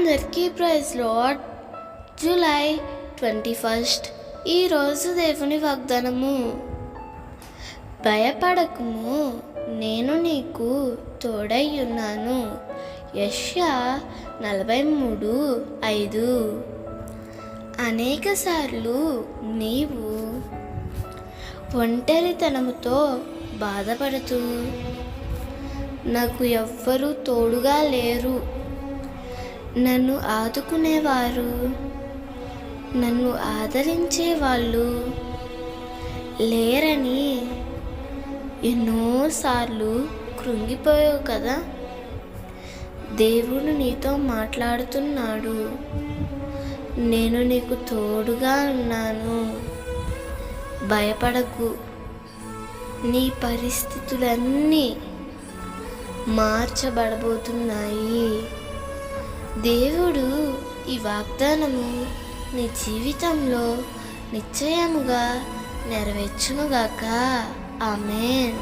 అందరికీ praise lord. July 21 ఈరోజు దేవుని వాగ్దానము. భయపడకుము, నేను నీకు తోడై ఉన్నాను. యెషయా 43:5. అనేకసార్లు నీవు ఒంటరితనముతో బాధపడుతూ నాకు ఎవ్వరూ తోడుగా లేరు, నన్ను ఆదుకునేవారు, నన్ను ఆదరించే వాళ్ళు లేరని ఎన్నోసార్లు కృంగిపోయావు కదా. దేవుడు నీతో మాట్లాడుతున్నాడు. నేను నీకు తోడుగా ఉన్నాను, భయపడకు. నీ పరిస్థితులన్నీ మార్చబడబోతున్నాయి. దేవుడు ఈ వాగ్దానము నీ జీవితంలో నిశ్చయముగా నెరవేర్చునుగాక. ఆమేన్.